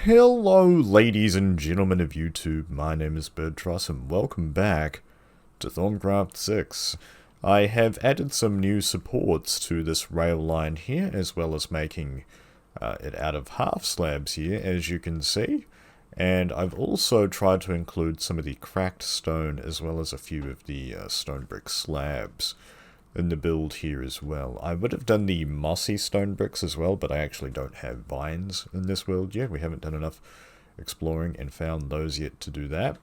Hello ladies and gentlemen of YouTube, my name is Birdtross and welcome back to Thaumcraft 6. I have added some new supports to this rail line here, as well as making it out of half slabs here, as you can see. And I've also tried to include some of the cracked stone, as well as a few of the stone brick slabs in the build here as well. I would have done the mossy stone bricks as well, but I actually don't have vines in this world yet. We haven't done enough exploring and found those yet to do that.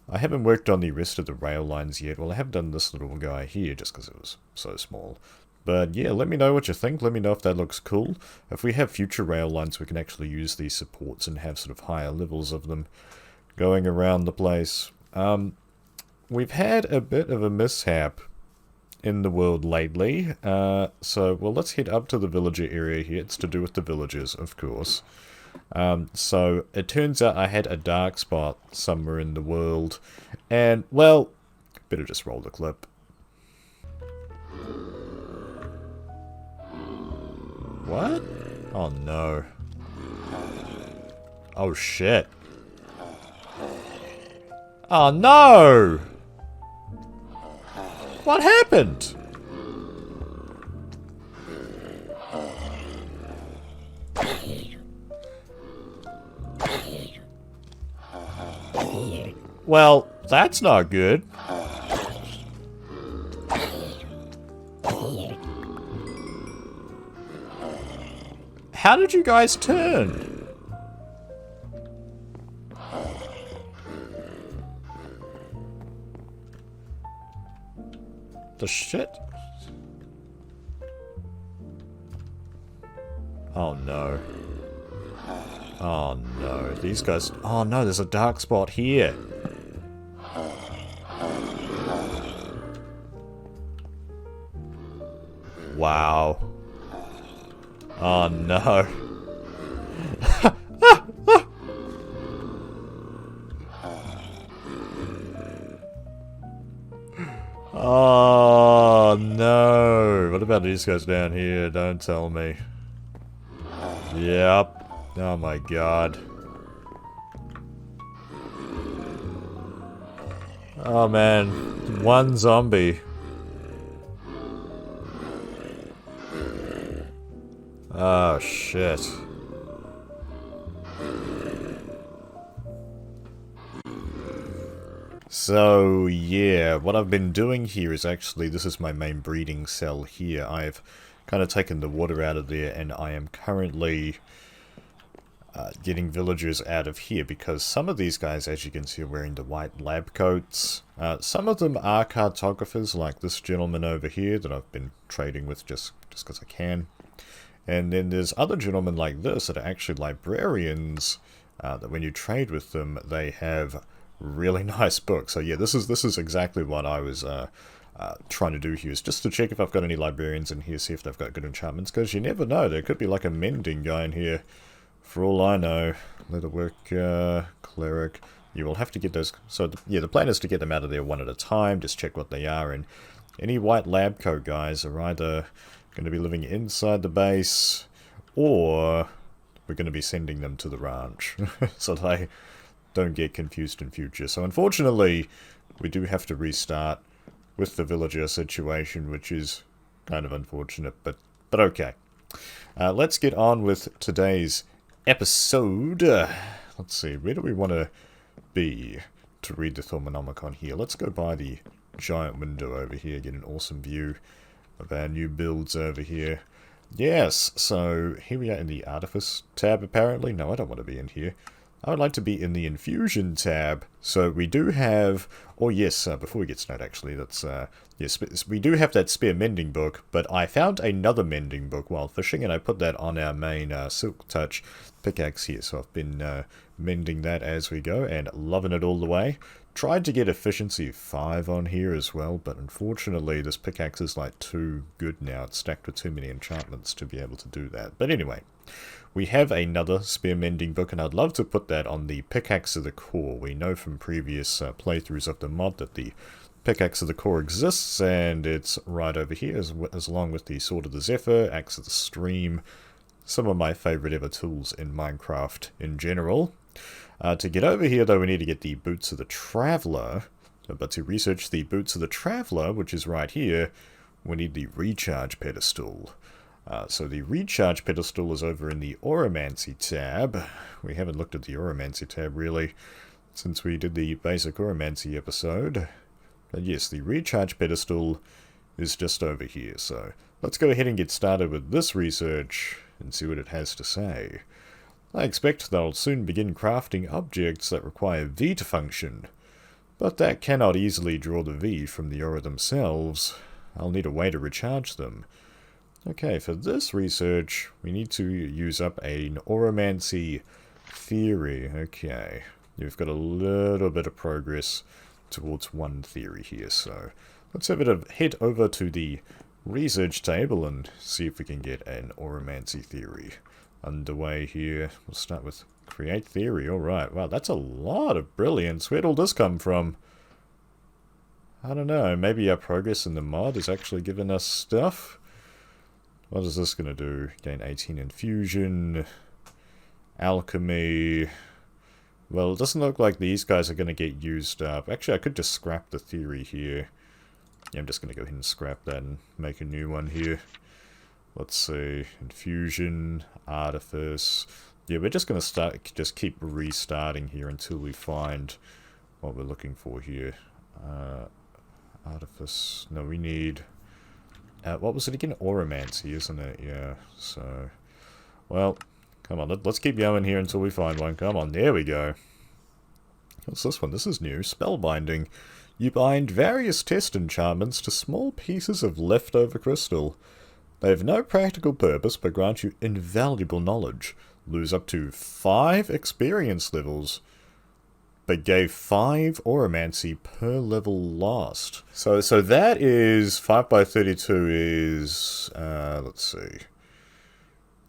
I haven't worked on the rest of the rail lines yet. Well, I have done this little guy here just because it was so small. But yeah, let me know what you think. Let me know if that looks cool. If we have future rail lines, we can actually use these supports and have sort of higher levels of them going around the place. We've had a bit of a mishap in the world lately. Well, let's head up to the villager area here. It's to do with the villagers, of course. So it turns out I had a dark spot somewhere in the world, and, well, better just roll the clip. What? Oh no. Oh shit. Oh no! What happened? Well, that's not good. How did you guys turn? The shit? Oh no. Oh no, these guys... Oh no, there's a dark spot here. Wow. Oh no. Oh no. What about these guys down here? Don't tell me. Yep. Oh my god. Oh man. One zombie. Oh shit. So yeah, what I've been doing here is actually, this is my main breeding cell here. I've kind of taken the water out of there, and I am currently getting villagers out of here, because some of these guys, as you can see, are wearing the white lab coats. Some of them are cartographers, like this gentleman over here that I've been trading with just because I can. And then there's other gentlemen like this that are actually librarians, that when you trade with them, they have really nice books. So yeah, this is exactly what I was trying to do here, is just to check if I've got any librarians in here, see if they've got good enchantments, because you never know, there could be like a mending guy in here, for all I know. Leatherwork, cleric, you will have to get those. So yeah, the plan is to get them out of there one at a time, just check what they are, and any white lab coat guys are either going to be living inside the base, or we're going to be sending them to the ranch, so they don't get confused in future. So unfortunately, we do have to restart with the villager situation, which is kind of unfortunate, but okay. Let's get on with today's episode. Let's see, where do we want to be to read the Thaumonomicon here? Let's go by the giant window over here, get an awesome view of our new builds over here. Yes, so here we are in the Artifice tab, apparently. No, I don't want to be in here. I would like to be in the Infusion tab. So we do have... Oh yes, before we get started, actually, that's... yes, we do have that Spear Mending book, but I found another mending book while fishing, and I put that on our main Silk Touch pickaxe here. So I've been mending that as we go, and loving it all the way. Tried to get efficiency 5 on here as well, but unfortunately this pickaxe is like too good now. It's stacked with too many enchantments to be able to do that. But anyway, we have another spear mending book, and I'd love to put that on the Pickaxe of the Core. We know from previous playthroughs of the mod that the Pickaxe of the Core exists, and it's right over here, as along with the Sword of the Zephyr, Axe of the Stream, some of my favorite ever tools in Minecraft in general. To get over here, though, we need to get the Boots of the Traveler. But to research the Boots of the Traveler, which is right here, we need the Recharge Pedestal. So the Recharge Pedestal is over in the Oromancy tab. We haven't looked at the Oromancy tab, really, since we did the basic Oromancy episode. But yes, the Recharge Pedestal is just over here. So let's go ahead and get started with this research and see what it has to say. I expect they'll soon begin crafting objects that require V to function, but that cannot easily draw the V from the Aura themselves. I'll need a way to recharge them. Okay, for this research, we need to use up an Oromancy theory. Okay, we've got a little bit of progress towards one theory here, so let's head over to the research table and see if we can get an Oromancy theory underway here. We'll start with create theory. Alright, wow, that's a lot of brilliance. Where'd all this come from? I don't know, maybe our progress in the mod is actually giving us stuff? What is this going to do? Gain 18 infusion, alchemy. Well, it doesn't look like these guys are going to get used up. Actually, I could just scrap the theory here. Yeah, I'm just going to go ahead and scrap that and make a new one here. Let's see. Infusion, artifice. Yeah, we're just going to just keep restarting here until we find what we're looking for here. Artifice. No, we need... what was it again? Oromancy, isn't it? Yeah, so... Well, come on, let's keep going here until we find one. Come on, there we go. What's this one? This is new. Spellbinding. You bind various test enchantments to small pieces of leftover crystal. They have no practical purpose, but grant you invaluable knowledge. Lose up to 5 experience levels, but gave 5 Oromancy per level lost. So that is 5 by 32 is let's see.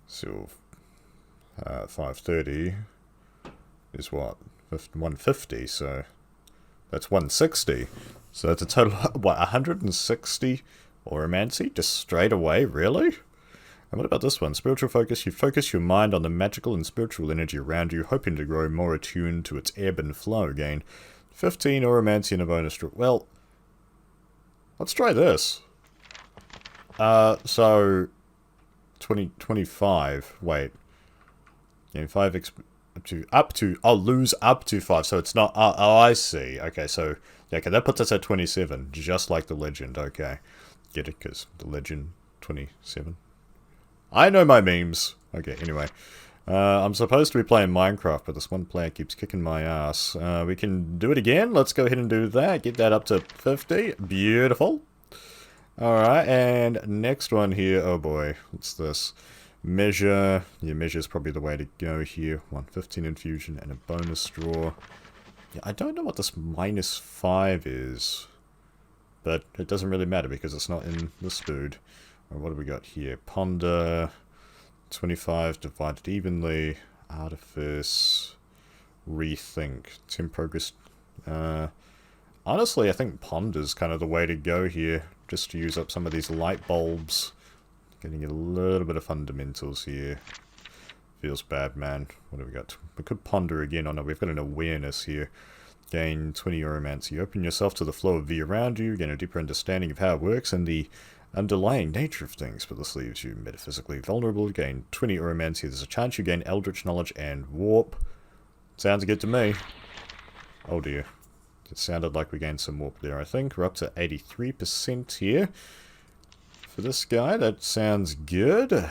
So 530 is what? 150, so that's 160. So that's a total of, what, 160 Oromancy just straight away, really? And what about this one? Spiritual focus. You focus your mind on the magical and spiritual energy around you, hoping to grow more attuned to its ebb and flow. Gain 15 Oromancy and a bonus draw. Well, let's try this. So 25. Wait. Gain 5 I'll lose up to 5. So it's not. Oh, I see. Okay, so yeah, okay, that puts us at 27, just like the legend. Okay, get it? Because the legend 27. I know my memes. Okay, anyway. I'm supposed to be playing Minecraft, but this one player keeps kicking my ass. We can do it again. Let's go ahead and do that. Get that up to 50. Beautiful. Alright, and next one here. Oh boy, what's this? Measure. Yeah, measure is probably the way to go here. 115 infusion and a bonus draw. Yeah, I don't know what this -5 is, but it doesn't really matter because it's not in this dude. What do we got here? Ponder, 25 divided evenly, artifice, rethink, 10 progress. Honestly, I think ponder's kind of the way to go here, just to use up some of these light bulbs. Getting a little bit of fundamentals here. Feels bad, man. What do we got? We could ponder again. Oh no, we've got an awareness here. Gain 20 Oromancy. Open yourself to the flow of V around you, gain a deeper understanding of how it works and the underlying nature of things, but this leaves you metaphysically vulnerable. Gain 20 Oromancy. There's a chance you gain Eldritch Knowledge and Warp. Sounds good to me. Oh dear. It sounded like we gained some Warp there, I think. We're up to 83% here. For this guy, that sounds good.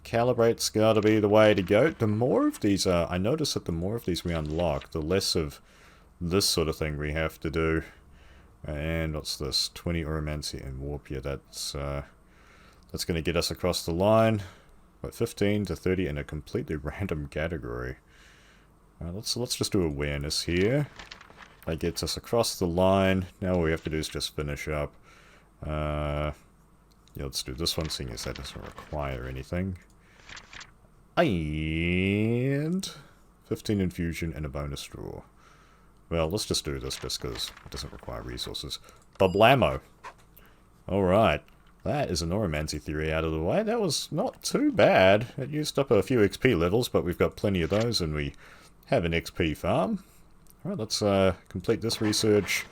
Calibrate's gotta be the way to go. The more of these I notice that the more of these we unlock, the less of this sort of thing we have to do. And what's this? 20 Oromancy and Warp. Yeah, that's going to get us across the line. What, 15 to 30 in a completely random category. Let's just do awareness here. That gets us across the line. Now all we have to do is just finish up. Yeah, let's do this one, seeing as that doesn't require anything. And 15 infusion and a bonus draw. Well, let's just do this just because it doesn't require resources. Bablamo! Alright. That is a Neuromancy theory out of the way. That was not too bad. It used up a few XP levels, but we've got plenty of those, and we have an XP farm. Alright, let's complete this research.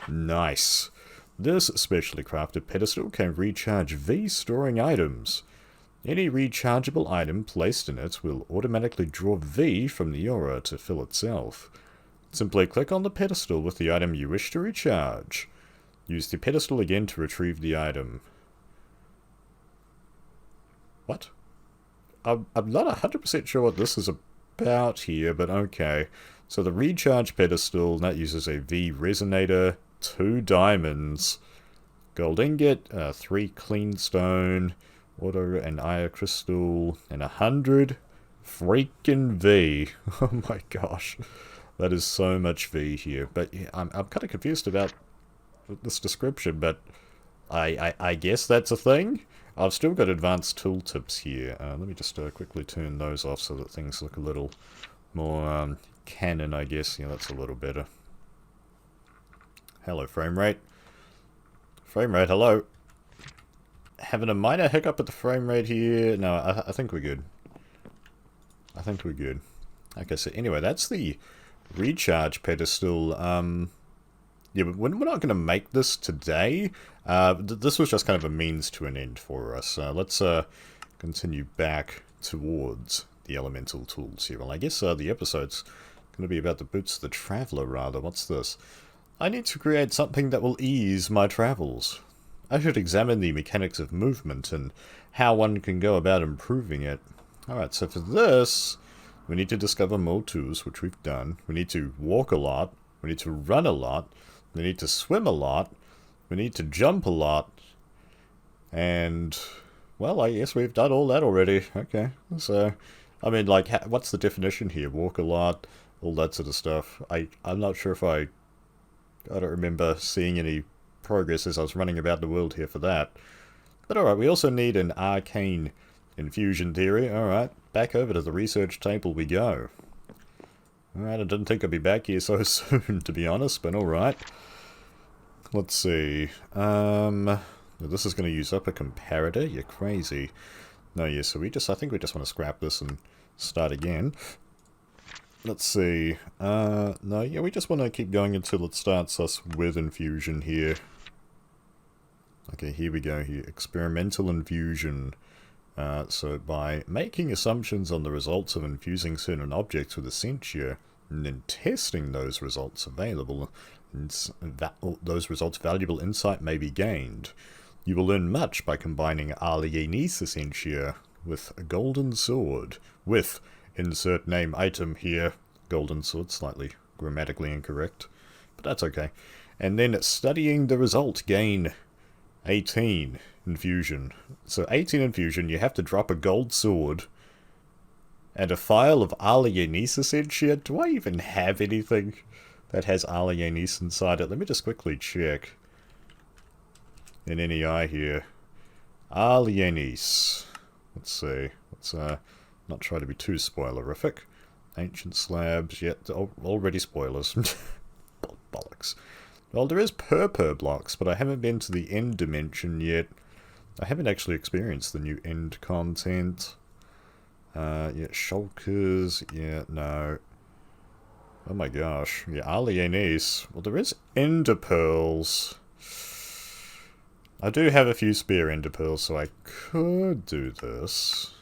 Nice. This specially crafted pedestal can recharge V storing items. Any rechargeable item placed in it will automatically draw V from the aura to fill itself. Simply click on the pedestal with the item you wish to recharge. Use the pedestal again to retrieve the item. What? I'm not 100% sure what this is about here, but okay. So the recharge pedestal, that uses a V resonator, 2 diamonds, gold ingot, 3 clean stone, water and ire crystal, and 100 freaking V. Oh my gosh. That is so much V here. But yeah, I'm kind of confused about this description, but I guess that's a thing. I've still got advanced tooltips here. Let me just quickly turn those off so that things look a little more canon, I guess. Yeah, that's a little better. Hello, frame rate. Frame rate, hello. Having a minor hiccup at the frame rate here. No, I think we're good. I think we're good. Okay, so anyway, that's the recharge pedestal. Yeah, but we're not going to make this today. This was just kind of a means to an end for us. Let's continue back towards the elemental tools here. Well, I guess the episode's going to be about the boots of the traveler, rather. What's this? I need to create something that will ease my travels. I should examine the mechanics of movement and how one can go about improving it. Alright, so for this, we need to discover more tools, which we've done. We need to walk a lot. We need to run a lot. We need to swim a lot. We need to jump a lot. And, well, I guess we've done all that already. Okay, so, I mean, like, what's the definition here? Walk a lot, all that sort of stuff. I'm not sure if I don't remember seeing any progress as I was running about the world here for that. But alright, we also need an arcane infusion theory. Alright, back over to the research table we go. Alright, I didn't think I'd be back here so soon, to be honest, but alright. Let's see. This is going to use up a comparator? You're crazy. No, yeah, so I think we just want to scrap this and start again. Let's see. No, yeah, we just want to keep going until it starts us with infusion here. Okay, here we go here. Experimental infusion. So by making assumptions on the results of infusing certain objects with essentia, and then testing those results valuable insight may be gained. You will learn much by combining Alienis essentia with a golden sword, with insert name item here, golden sword, slightly grammatically incorrect, but that's okay. And then studying the result, gain 18 infusion. So 18 infusion, you have to drop a gold sword and a file of Alienis essentia. Do I even have anything that has Alienis inside it? Let me just quickly check. In NEI here. Alienis. Let's see. Let's not try to be too spoilerific. Ancient slabs, yet already spoilers. Bollocks. Well, there is purple blocks, but I haven't been to the end dimension yet. I haven't actually experienced the new end content. Yeah, shulkers, yeah, no. Oh my gosh. Yeah, Alienis. Well, there is ender pearls. I do have a few spare ender pearls, so I could do this.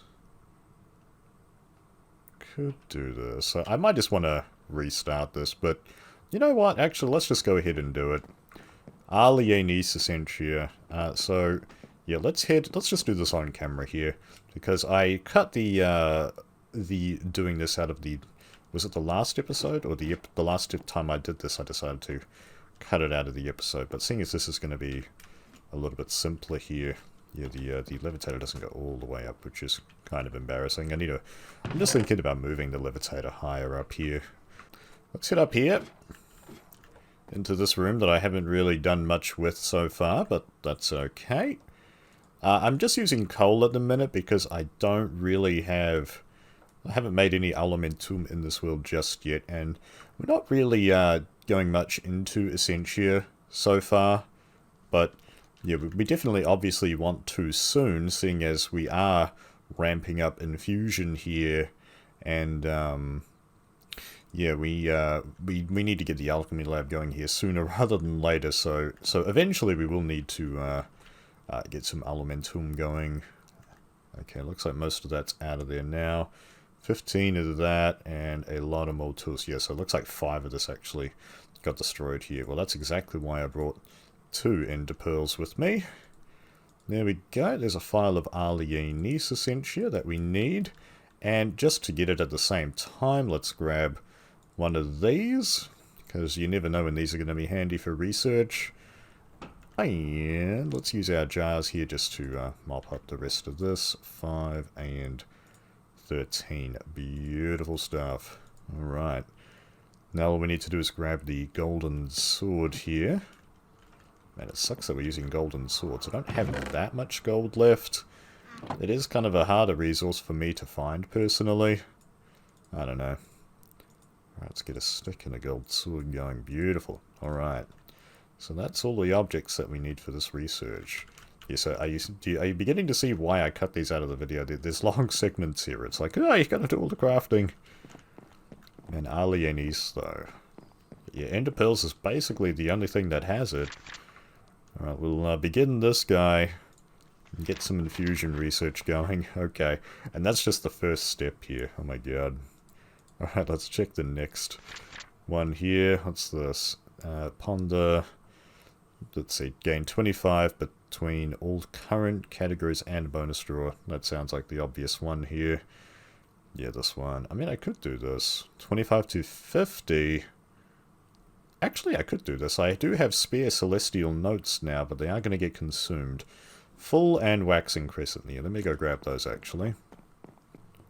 So I might just want to restart this, but you know what? Actually, let's just go ahead and do it. Alienis essentia. So yeah, let's just do this on camera here, because I cut the doing this out of the, was it the last episode, or the last time I did this I decided to cut it out of the episode. But seeing as this is going to be a little bit simpler here, yeah, the levitator doesn't go all the way up, which is kind of embarrassing. I'm just thinking about moving the levitator higher up here. Let's head up here into this room that I haven't really done much with so far, but that's okay. I'm just using coal at the minute because I don't really have... I haven't made any elementum in this world just yet, and we're not really going much into essentia so far, but Yeah, we definitely obviously want to soon, seeing as we are ramping up infusion here, and yeah, we need to get the alchemy lab going here sooner rather than later. So eventually we will need to get some elementum going. Okay, looks like most of that's out of there now. 15 of that, and a lot of more tools. Yeah, so it looks like 5 of this actually got destroyed here. Well, that's exactly why I brought 2 ender pearls with me. There we go. There's a file of Alienis Essentia that we need. And just to get it at the same time, let's grab one of these, because you never know when these are going to be handy for research. And let's use our jars here just to mop up the rest of this. 5 and 13. Beautiful stuff. Alright. Now all we need to do is grab the golden sword here. Man, it sucks that we're using golden swords. I don't have that much gold left. It is kind of a harder resource for me to find, personally. I don't know. Alright, let's get a stick and a gold sword going. Beautiful. Alright. So that's all the objects that we need for this research. Yeah, so are you beginning to see why I cut these out of the video? There's long segments here. It's like, oh, you gotta do all the crafting. And Alienis, though. Yeah, Ender Pearls is basically the only thing that has it. Alright, we'll begin this guy. And get some infusion research going. Okay, and that's just the first step here. Oh my god. Alright, let's check the next one here. What's this? Ponder. Let's see, gain 25 between all current categories and bonus draw. That sounds like the obvious one here. Yeah, this one. I mean, I could do this. 25 to 50. Actually, I could do this. I do have spare celestial notes now, but they are going to get consumed. Full and waxing crescent here. Let me go grab those, actually.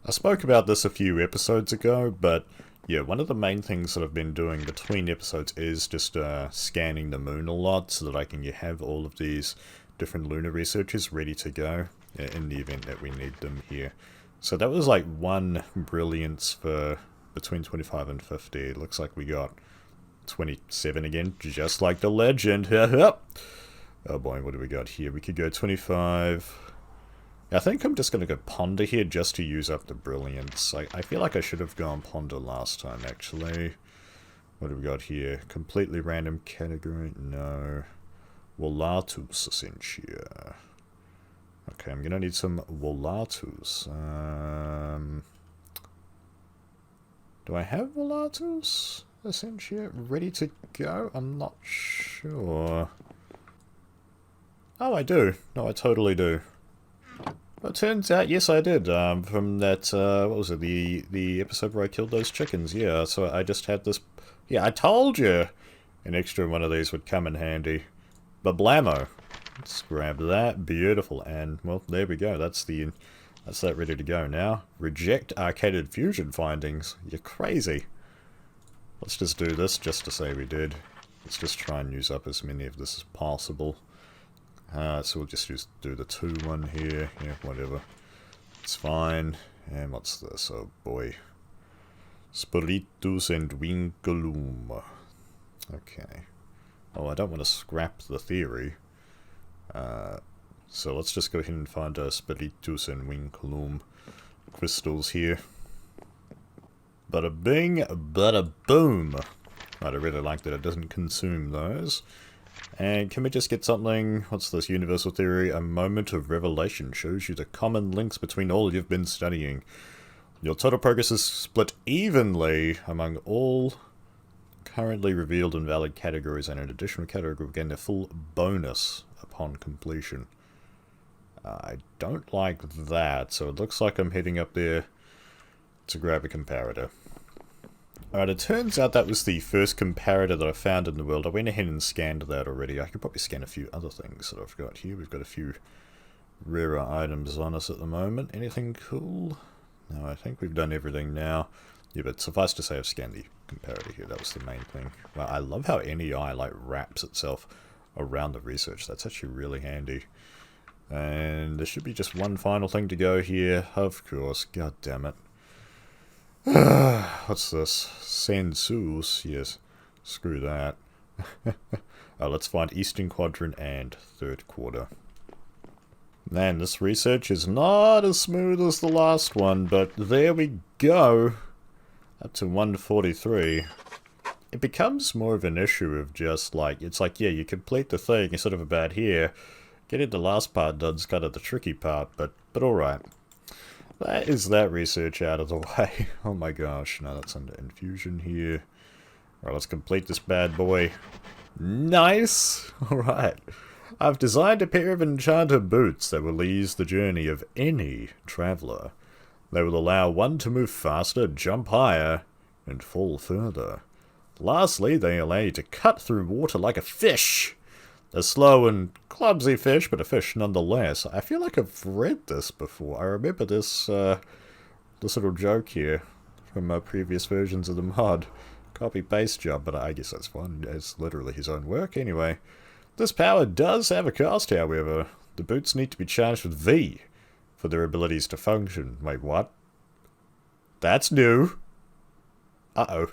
I spoke about this a few episodes ago, but yeah, one of the main things that I've been doing between episodes is just scanning the moon a lot so that I can have all of these different lunar researchers ready to go in the event that we need them here. So that was like 1 brilliance for between 25 and 50. It looks like we got 27 again, just like the legend. Oh boy, what do we got here? We could go 25... I think I'm just going to go Ponder here just to use up the brilliance. I feel like I should have gone Ponder last time, actually. What do we got here? Completely random category? No. Volatus Essentia. Okay, I'm going to need some Volatus. Do I have Volatus Essentia ready to go? I'm not sure. Oh, I do. No, I totally do. Well, it turns out, yes, I did. From that, what was it, the episode where I killed those chickens, yeah. So I just had this, yeah, I told you an extra one of these would come in handy. But blammo. Let's grab that, beautiful, and, well, there we go, that's that ready to go now. Reject arcaded fusion findings, you're crazy. Let's just do this just to say we did. Let's just try and use up as many of this as possible. So we'll just do the 2 one here. Yeah, whatever. It's fine. And what's this? Oh boy. Spiritus and Winkalum. Okay. Oh, I don't want to scrap the theory. So let's just go ahead and find Spiritus and Winkalum crystals here. Bada bing, bada boom. Right, I really like that it doesn't consume those. And can we just get something, what's this, universal theory, a moment of revelation shows you the common links between all you've been studying. Your total progress is split evenly among all currently revealed and valid categories, and an additional category will gain their full bonus upon completion. I don't like that, so it looks like I'm heading up there to grab a comparator. Alright, it turns out that was the first comparator that I found in the world. I went ahead and scanned that already. I could probably scan a few other things that I've got here. We've got a few rarer items on us at the moment. Anything cool? No, I think we've done everything now. Yeah, but suffice to say I've scanned the comparator here. That was the main thing. Well, I love how NEI like wraps itself around the research. That's actually really handy. And there should be just one final thing to go here. Of course. God damn it. What's this? Sensus? Yes. Screw that. Oh, let's find Eastern Quadrant and Third Quarter. Man, this research is not as smooth as the last one, but there we go. Up to 143. It becomes more of an issue of just like, it's like, yeah, you complete the thing, you're sort of about here. Getting the last part done's kind of the tricky part, but alright. That is that research out of the way. Oh my gosh, now that's under infusion here. Alright, let's complete this bad boy. Nice! Alright. I've designed a pair of enchanter boots that will ease the journey of any traveller. They will allow one to move faster, jump higher, and fall further. Lastly, they allow you to cut through water like a fish. A slow and clumsy fish, but a fish nonetheless. I feel like I've read this before. I remember this, this little joke here from previous versions of the mod. Copy-paste job, but I guess that's fine. It's literally his own work anyway. This power does have a cost, however. The boots need to be charged with V for their abilities to function. Wait, what? That's new. Uh-oh.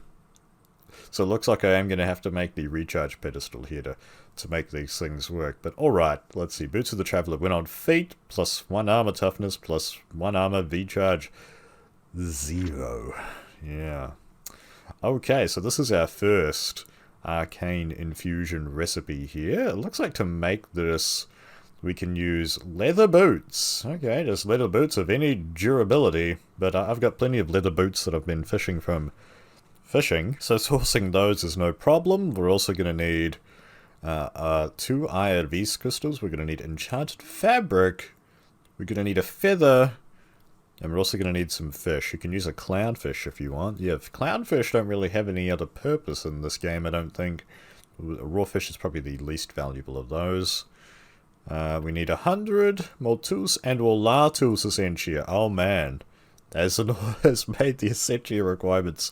So it looks like I am going to have to make the recharge pedestal here to make these things work. But alright, let's see. Boots of the Traveller went on feet, plus 1 armor toughness, plus 1 armor V-charge 0. Yeah. Okay, so this is our first arcane infusion recipe here. It looks like to make this, we can use leather boots. Okay, just leather boots of any durability, but I've got plenty of leather boots that I've been fishing from fishing, so sourcing those is no problem. We're also going to need 2 iron Vis crystals. We're going to need enchanted fabric. We're going to need a feather. And we're also going to need some fish. You can use a clownfish if you want. Yeah, clownfish don't really have any other purpose in this game, I don't think. Raw fish is probably the least valuable of those. We need 100 Maltus and Olatus Essentia. Oh man. Azanor has made the Essentia requirements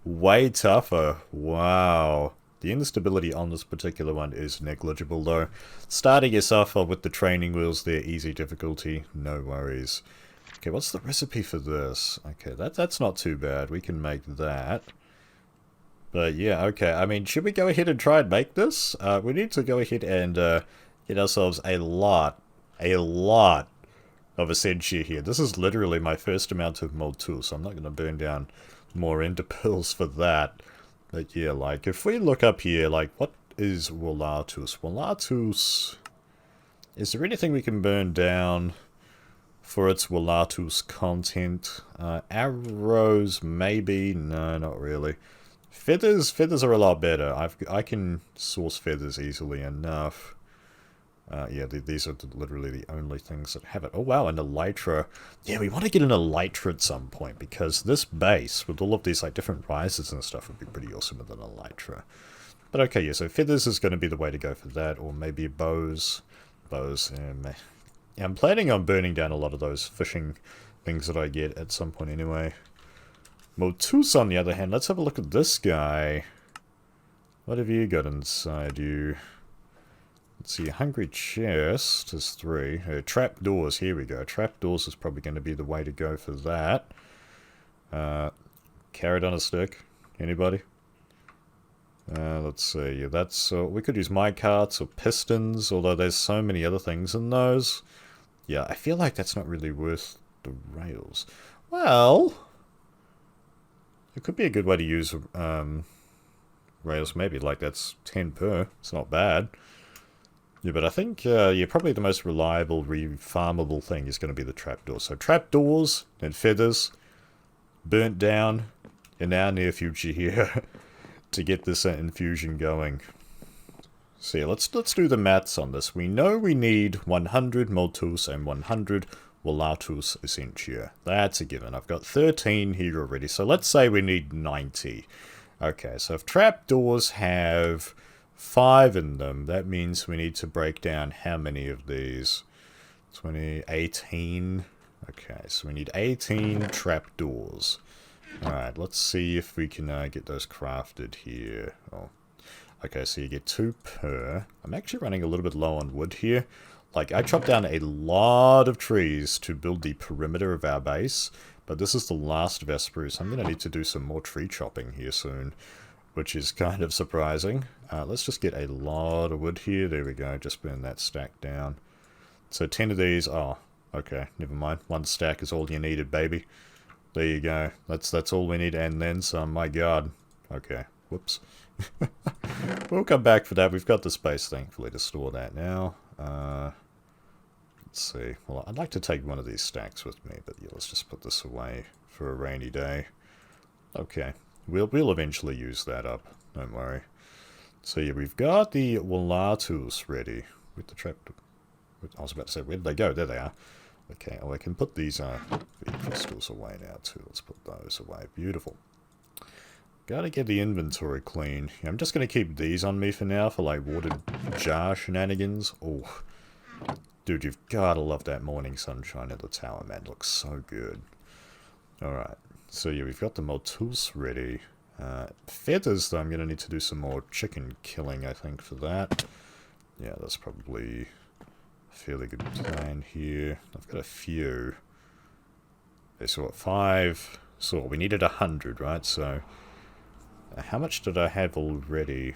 way tougher. Wow. The instability on this particular one is negligible though. Starting us off with the training wheels there, easy difficulty, no worries. Okay, what's the recipe for this? Okay, that's not too bad. We can make that. But yeah, okay. I mean, should we go ahead and try and make this? We need to go ahead and get ourselves a lot of Essentia here. This is literally my first amount of Moltu, so I'm not going to burn down more ender pearls for that. But yeah, like, if we look up here, like, what is Volatus? Volatus... Is there anything we can burn down for its Volatus content? Arrows, maybe? No, not really. Feathers are a lot better. I can source feathers easily enough. Yeah, these are literally the only things that have it. Oh wow, an elytra. Yeah, we want to get an elytra at some point, because this base, with all of these like different rises and stuff, would be pretty awesome with an elytra. But okay, yeah, so feathers is going to be the way to go for that, or maybe bows. Bows, yeah, I'm planning on burning down a lot of those fishing things that I get at some point anyway. Motus, on the other hand, let's have a look at this guy. What have you got inside you? Let's see, Hungry Chest is 3. Trapdoors, here we go. Trapdoors is probably going to be the way to go for that. Carrot on a stick. Anybody? Let's see, yeah, that's, we could use minecarts or pistons, although there's so many other things in those. Yeah, I feel like that's not really worth the rails. Well, it could be a good way to use rails, maybe, like that's 10 per, it's not bad. Yeah, but I think, yeah, probably the most reliable, farmable thing is going to be the trapdoors. So trapdoors and feathers burnt down in our near future here to get this infusion going. So yeah, let's do the maths on this. We know we need 100 Moltus and 100 Volatus Essentia. That's a given. I've got 13 here already, so let's say we need 90. Okay, so if trapdoors have 5 in them, that means we need to break down how many of these? 20, 18. Okay, so we need 18 trapdoors. Alright, let's see if we can get those crafted here. Oh, okay, so you get 2 per. I'm actually running a little bit low on wood here. Like, I chopped down a lot of trees to build the perimeter of our base, but this is the last of our spruce. I'm going to need to do some more tree chopping here soon, which is kind of surprising. Let's just get a lot of wood here. There we go. Just burn that stack down. So 10 of these. Oh, okay. Never mind. One stack is all you needed, baby. There you go. That's all we need, and then some. My God. Okay. Whoops. We'll come back for that. We've got the space, thankfully, to store that now. Let's see. Well, I'd like to take one of these stacks with me, but yeah, let's just put this away for a rainy day. Okay. We'll eventually use that up. Don't worry. So yeah, we've got the Wallatus ready with the trap. I was about to say, where did they go? There they are. Okay, oh, I can put these crystals away now too. Let's put those away. Beautiful. Gotta get the inventory clean. Yeah, I'm just gonna keep these on me for now for like water jar shenanigans. Oh, dude, you've gotta love that morning sunshine at the tower, man. It looks so good. Alright, so yeah, we've got the Motus ready. Feathers, though, I'm gonna need to do some more chicken killing, I think, for that. Yeah, that's probably a fairly good plan here. I've got a few. Okay, so what, 5? So we needed 100, right? So how much did I have already?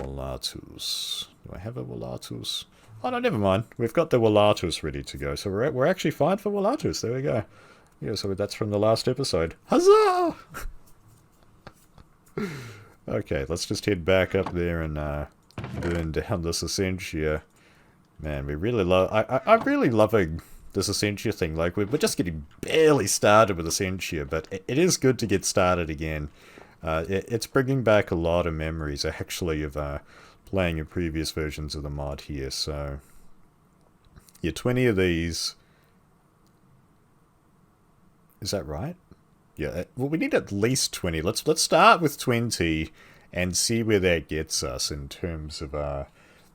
Wallatus. Do I have a Wallatus? Oh, no, never mind. We've got the Wallatus ready to go. So we're actually fine for Wallatus. There we go. Yeah, so that's from the last episode. Huzzah! Okay, let's just head back up there and burn down this Essentia. Man, we really love... I'm really loving this Essentia thing. Like, we're just getting barely started with Essentia, but it is good to get started again. It's bringing back a lot of memories, actually, of playing in previous versions of the mod here, so... Yeah, 20 of these... Is that right? Yeah, well, we need at least 20. Let's start with 20 and see where that gets us in terms of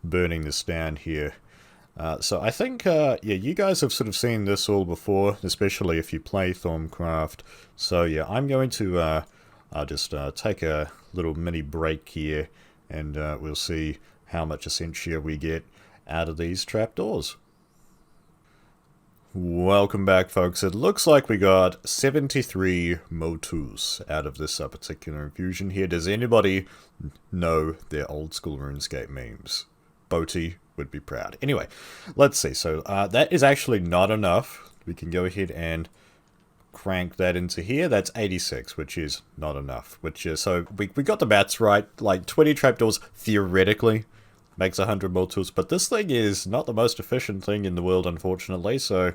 burning this down here. So I think, yeah, you guys have sort of seen this all before, especially if you play Thaumcraft. So yeah, I'm going to I'll just take a little mini break here, and we'll see how much Essentia we get out of these trapdoors. Welcome back, folks. It looks like we got 73 Motus out of this particular infusion here. Does anybody know their old school RuneScape memes? Boaty would be proud. Anyway, let's see. So that is actually not enough. We can go ahead and crank that into here. That's 86, which is not enough. Which is, so we got the maths right. Like 20 trapdoors theoretically makes 100 Motus, but this thing is not the most efficient thing in the world, unfortunately, so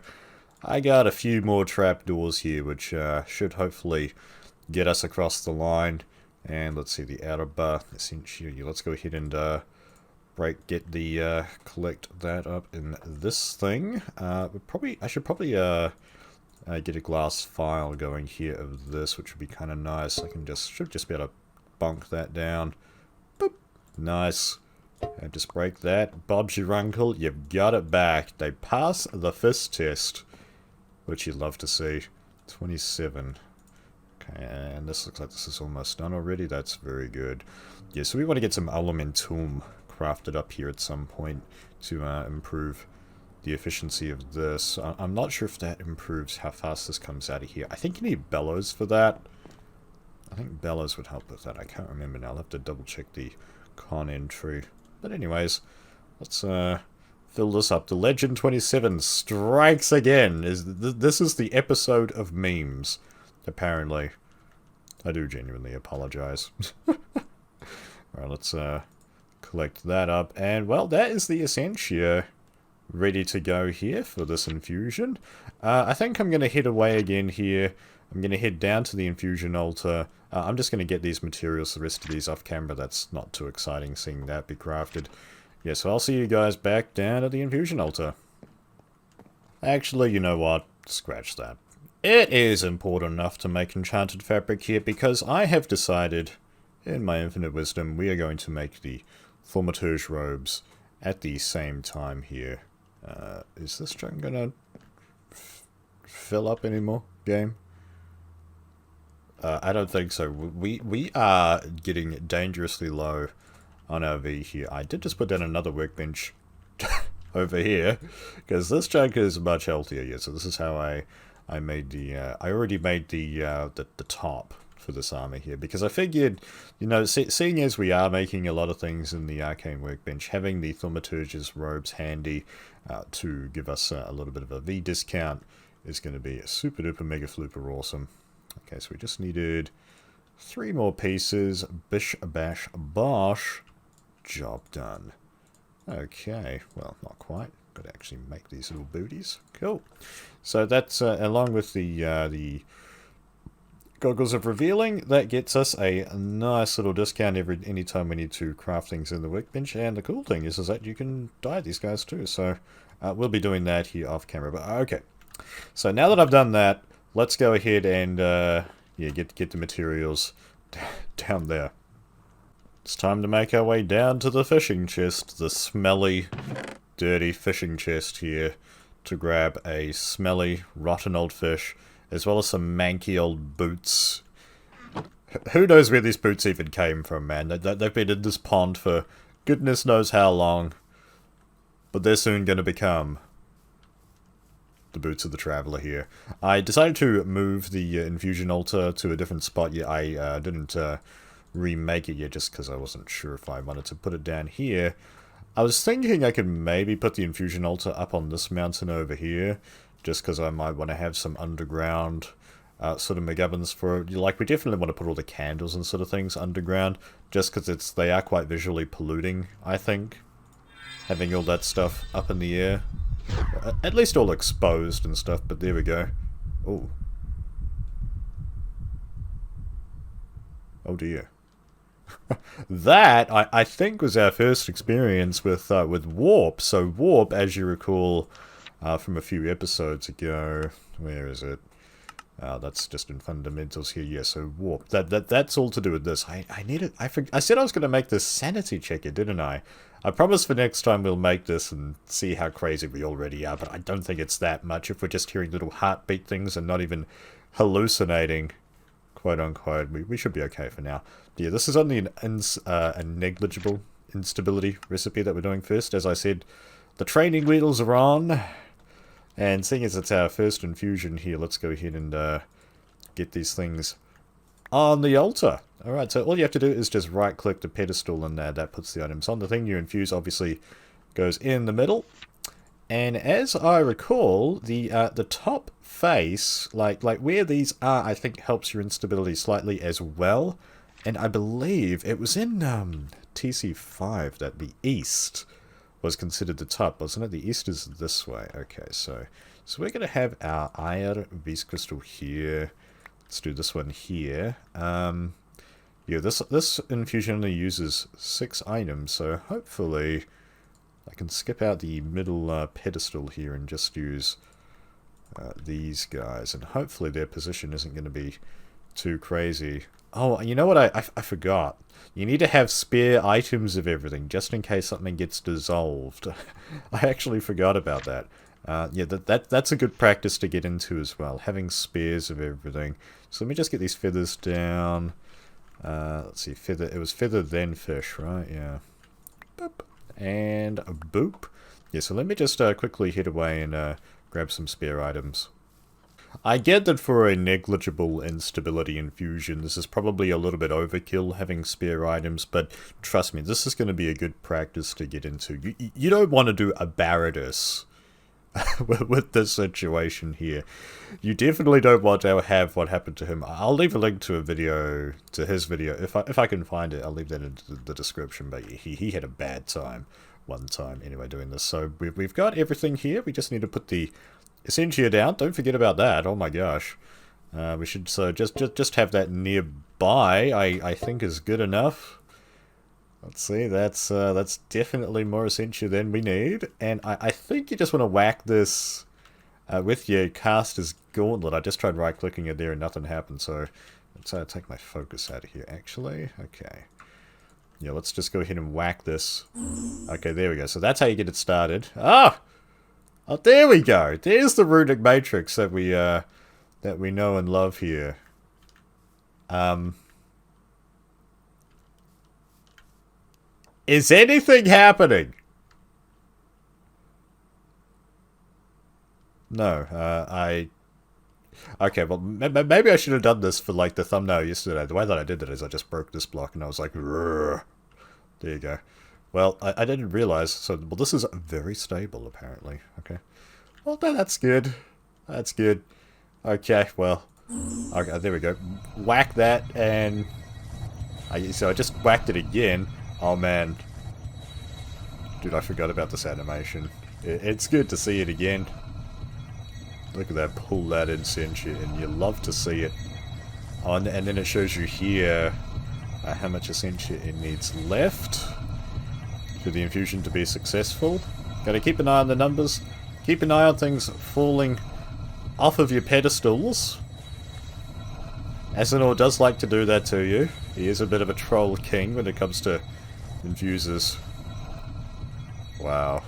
I got a few more trapdoors here, which should hopefully get us across the line. And let's see, the outer bar, essentially, let's go ahead and collect that up in this thing. I should probably get a glass file going here of this, which would be kind of nice. I should just be able to bunk that down. Boop. Nice. And just break that. Bob's your uncle. You've got it back. They pass the fist test, which you'd love to see. 27. Okay, and this looks like this is almost done already. That's very good. Yeah, so we want to get some elementum crafted up here at some point to improve the efficiency of this. I'm not sure if that improves how fast this comes out of here. I think you need bellows for that. I think bellows would help with that. I can't remember now. I'll have to double check the con entry. But anyways, let's fill this up. The Legend 27 strikes again. This is the episode of memes, apparently. I do genuinely apologize. Alright, let's collect that up. And, well, that is the Essentia ready to go here for this infusion. I think I'm going to head away again here. I'm going to head down to the infusion altar. I'm just going to get these materials, the rest of these off camera. That's not too exciting seeing that be crafted. Yeah, so I'll see you guys back down at the infusion altar. Actually, you know what? Scratch that. It is important enough to make enchanted fabric here because I have decided, in my infinite wisdom, we are going to make the Thaumaturge robes at the same time here. Is this junk going to fill up anymore, game? I don't think so. We are getting dangerously low on our V here. I did just put down another workbench over here, because this junk is much healthier. Yeah, so this is how I made the, I already made the top for this armor here, because I figured, you know, seeing as we are making a lot of things in the arcane workbench, having the thaumaturge's robes handy to give us a little bit of a V discount is going to be super duper mega flooper awesome. Okay, so we just needed 3 more pieces. Bish bash bosh. Job done. Okay, well, not quite. Got to actually make these little booties. Cool. So that's along with the goggles of revealing, that gets us a nice little discount anytime we need to craft things in the workbench. And the cool thing is that you can dye these guys too. So we'll be doing that here off camera. But okay. So now that I've done that, let's go ahead and yeah, get the materials down there. It's time to make our way down to the fishing chest, the smelly, dirty fishing chest here, to grab a smelly, rotten old fish, as well as some manky old boots. Who knows where these boots even came from, man? They've been in this pond for goodness knows how long, but they're soon going to become the boots of the traveler here. I decided to move the infusion altar to a different spot. Yeah, I didn't remake it yet just because I wasn't sure if I wanted to put it down here. I was thinking I could maybe put the infusion altar up on this mountain over here, just because I might want to have some underground sort of McGovern's for, like, we definitely want to put all the candles and sort of things underground, just because they are quite visually polluting, I think, having all that stuff up in the air. At least all exposed and stuff, but there we go. Oh. Oh dear. That, I think, was our first experience with warp. So warp, as you recall from a few episodes ago, where is it? That's just in fundamentals here. Yeah, so warp. That's all to do with this. I said I was going to make this sanity checker, didn't I? I promise for next time we'll make this and see how crazy we already are, but I don't think it's that much if we're just hearing little heartbeat things and not even hallucinating, quote unquote. We should be okay for now. Yeah, this is only a negligible instability recipe that we're doing first. As I said, the training wheels are on, and seeing as it's our first infusion here, let's go ahead and get these things on the altar. Alright, so all you have to do is just right click the pedestal and that puts the items on. The thing you infuse obviously goes in the middle. And as I recall, the top face, like where these are, I think helps your instability slightly as well. And I believe it was in TC5 that the east was considered the top, wasn't it? The east is this way. Okay, so we're going to have our iron Vis crystal here. Let's do this one here. Yeah, this infusion only uses 6 items, so hopefully I can skip out the middle pedestal here and just use these guys, and hopefully their position isn't going to be too crazy. Oh, you know what? I forgot. You need to have spare items of everything, just in case something gets dissolved. I actually forgot about that. Yeah, that's a good practice to get into as well, having spares of everything. So let me just get these feathers down. Let's see, feather. It was feather then fish, right? Yeah. Boop. And a boop. Yeah, so let me just quickly head away and grab some spare items. I get that for a negligible instability infusion, this is probably a little bit overkill having spare items, but trust me, this is going to be a good practice to get into. You don't want to do a Baratus with this situation here. You definitely don't want to have what happened to him. I'll leave a link to a video, to his video, if I can find it. I'll leave that in the description, but he had a bad time one time anyway doing this. So we've got everything here. We just need to put the Essentia down. Don't forget about that. Oh my gosh. We should just have that nearby. I think is good enough. Let's see. That's definitely more Essentia than we need. And I think you just want to whack this with your caster's gauntlet. I just tried right clicking it there and nothing happened. So let's take my focus out of here. Actually, okay. Yeah, let's just go ahead and whack this. Okay, there we go. So that's how you get it started. Ah. Oh, there we go. There's the runic matrix that we know and love here. Is anything happening? No, Okay, well, maybe I should have done this for, like, the thumbnail yesterday. The way that I did it is I just broke this block and I was like, "Rrr." There you go. Well, I didn't realize, so, well, this is very stable, apparently. Okay. Well, that's good. That's good. Okay, well, okay, there we go. Whack that, and... so I just whacked it again. Oh, man. Dude, I forgot about this animation. It's good to see it again. Look at that, pull that in Senshi, and you love to see it. Oh, and then it shows you here how much essentially it needs left for the infusion to be successful. Gotta keep an eye on the numbers. Keep an eye on things falling off of your pedestals. Azanor does like to do that to you. He is a bit of a troll king when it comes to infuses. Wow.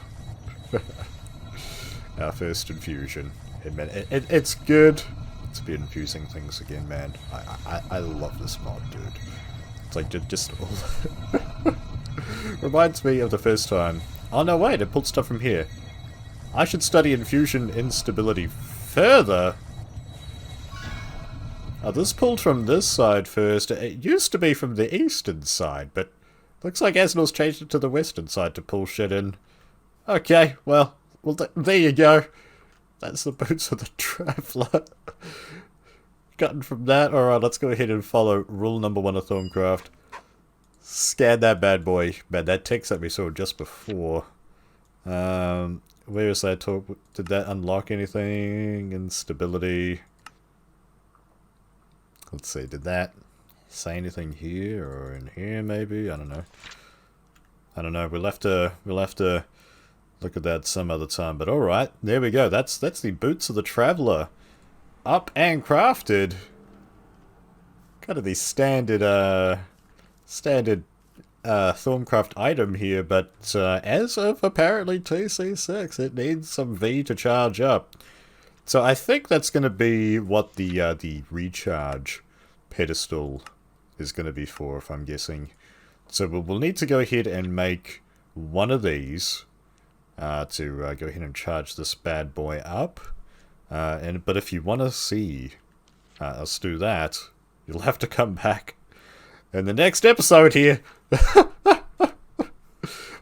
Our first infusion. It's good to be infusing things again, man. I love this mod, dude. It's like just all reminds me of the first time. Oh no, wait, it pulled stuff from here. I should study infusion instability further. Oh, this pulled from this side first. It used to be from the eastern side, but looks like Azanor's changed it to the western side to pull shit in. Okay, well there you go. That's the boots of the traveller. Gotten from that. Alright, let's go ahead and follow rule number 1 of Thaumcraft. Scan that bad boy. Man, that text that we saw just before. Where is that talk? Did that unlock anything? Instability. Let's see, did that say anything here or in here maybe? I don't know. I don't know. We'll have to look at that some other time. But alright, there we go. That's the boots of the traveller. Up and crafted. Kind of the standard Thaumcraft item here, but as of apparently TC6, it needs some V to charge up. So I think that's going to be what the recharge pedestal is going to be for, if I'm guessing. So we'll need to go ahead and make one of these to go ahead and charge this bad boy up. But if you want to see us do that, you'll have to come back in the next episode here.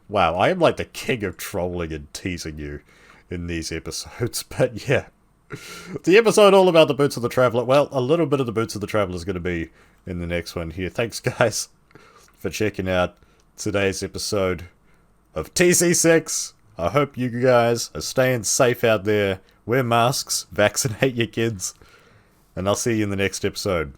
Wow, I am like the king of trolling and teasing you in these episodes. But yeah, the episode all about the Boots of the Traveller. Well, a little bit of the Boots of the Traveller is going to be in the next one here. Thanks, guys, for checking out today's episode of TC6. I hope you guys are staying safe out there. Wear masks, vaccinate your kids, and I'll see you in the next episode.